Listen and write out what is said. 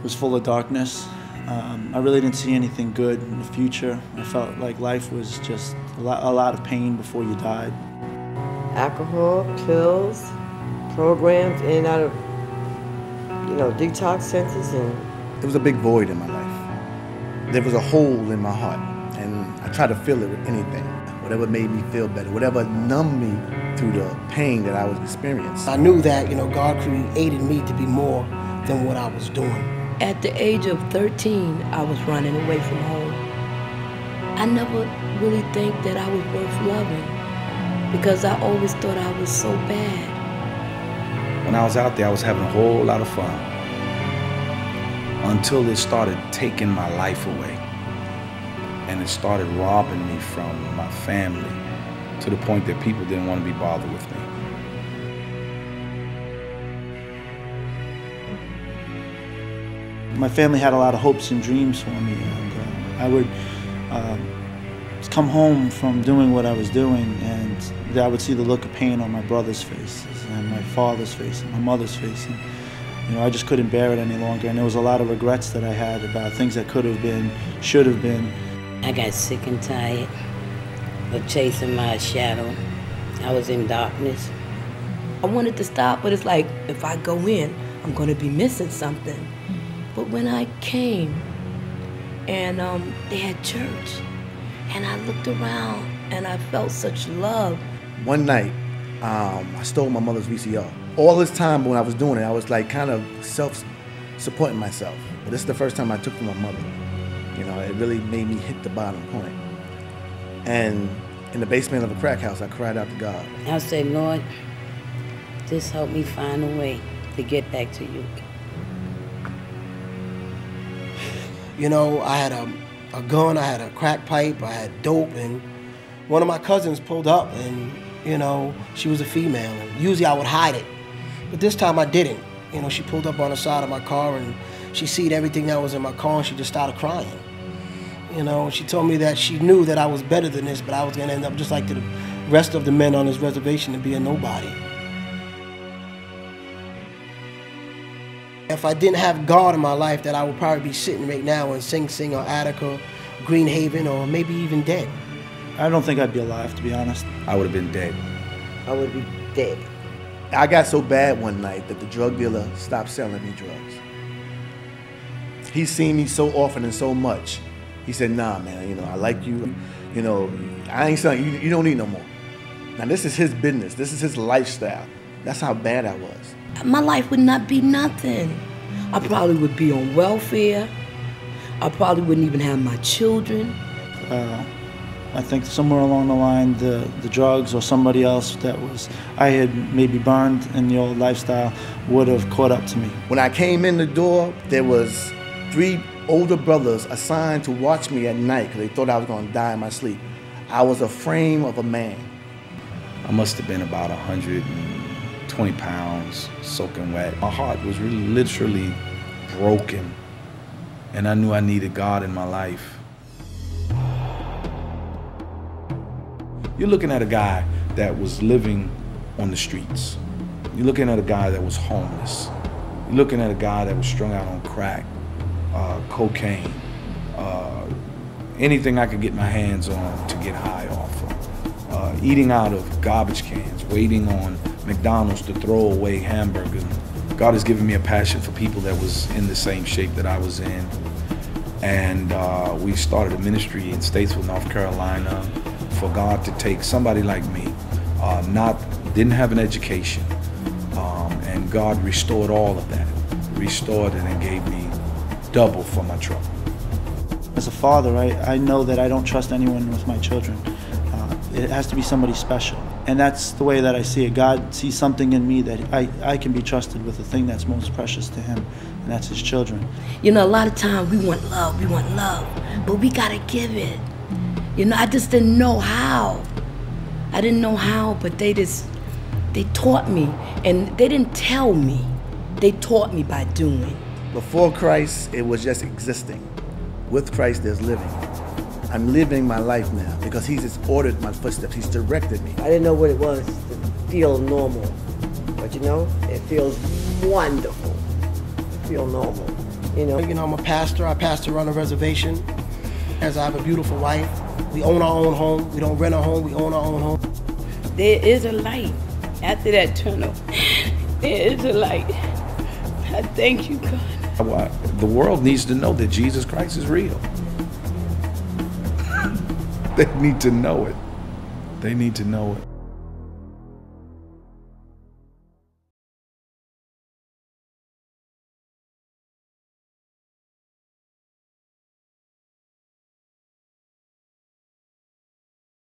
was full of darkness. I really didn't see anything good in the future. I felt like life was just a lot of pain before you died. Alcohol, pills, programs in and out of, detox centers. And there was a big void in my life. There was a hole in my heart, and I tried to fill it with anything. Whatever made me feel better, whatever numbed me through the pain that I was experiencing. I knew that, God created me to be more than what I was doing. At the age of 13, I was running away from home. I never really think that I was worth loving because I always thought I was so bad. When I was out there, I was having a whole lot of fun until it started taking my life away. And it started robbing me from my family to the point that people didn't want to be bothered with me. My family had a lot of hopes and dreams for me, and I would come home from doing what I was doing, and I would see the look of pain on my brother's faces and my father's face and my mother's face, and I just couldn't bear it any longer. And there was a lot of regrets that I had about things that could have been, should have been. I got sick and tired of chasing my shadow. I was in darkness. I wanted to stop, but it's like, if I go in, I'm going to be missing something. But when I came, and they had church, and I looked around, and I felt such love. One night, I stole my mother's VCR. All this time when I was doing it, I was like kind of self-supporting myself. But this is the first time I took from my mother. It really made me hit the bottom point. And in the basement of a crack house, I cried out to God. I said, Lord, just help me find a way to get back to you. I had a gun, I had a crack pipe, I had dope, and one of my cousins pulled up, and, she was a female, and usually I would hide it. But this time I didn't. She pulled up on the side of my car, and she seen everything that was in my car, and she just started crying. She told me that she knew that I was better than this, but I was going to end up just like the rest of the men on this reservation and be a nobody. If I didn't have God in my life, that I would probably be sitting right now in Sing Sing or Attica, Greenhaven, or maybe even dead. I don't think I'd be alive, to be honest. I would have been dead. I would be dead. I got so bad one night that the drug dealer stopped selling me drugs. He's seen me so often and so much. He said, nah, man, I like you. I ain't selling you. You don't need no more. Now, this is his business. This is his lifestyle. That's how bad I was. My life would not be nothing. I probably would be on welfare. I probably wouldn't even have my children. I think somewhere along the line, the drugs or somebody else that I had maybe burned in the old lifestyle would have caught up to me. When I came in the door, there was 3 older brothers assigned to watch me at night because they thought I was going to die in my sleep. I was a frame of a man. I must have been about 120 pounds, soaking wet. My heart was really literally broken, and I knew I needed God in my life. You're looking at a guy that was living on the streets. You're looking at a guy that was homeless. You're looking at a guy that was strung out on crack, cocaine, anything I could get my hands on to get high off of. Eating out of garbage cans, waiting on McDonald's to throw away hamburgers. God has given me a passion for people that was in the same shape that I was in. And we started a ministry in Statesville, North Carolina, for God to take somebody like me, didn't have an education, and God restored all of that, restored it and gave me double for my trouble. As a father, I know that I don't trust anyone with my children. It has to be somebody special. And that's the way that I see it. God sees something in me that I can be trusted with the thing that's most precious to him, and that's his children. A lot of times we want love, but we gotta give it. I just didn't know how. I didn't know how, but they taught me, and they didn't tell me. They taught me by doing. Before Christ, it was just existing. With Christ, there's living. I'm living my life now because he's just ordered my footsteps. He's directed me. I didn't know what it was to feel normal, but it feels wonderful to feel normal. You know, I'm a pastor. I pastor on a reservation. As I have a beautiful wife. We own our own home. We don't rent a home. We own our own home. There is a light after that tunnel. There is a light. I thank you, God. The world needs to know that Jesus Christ is real. They need to know it. They need to know it.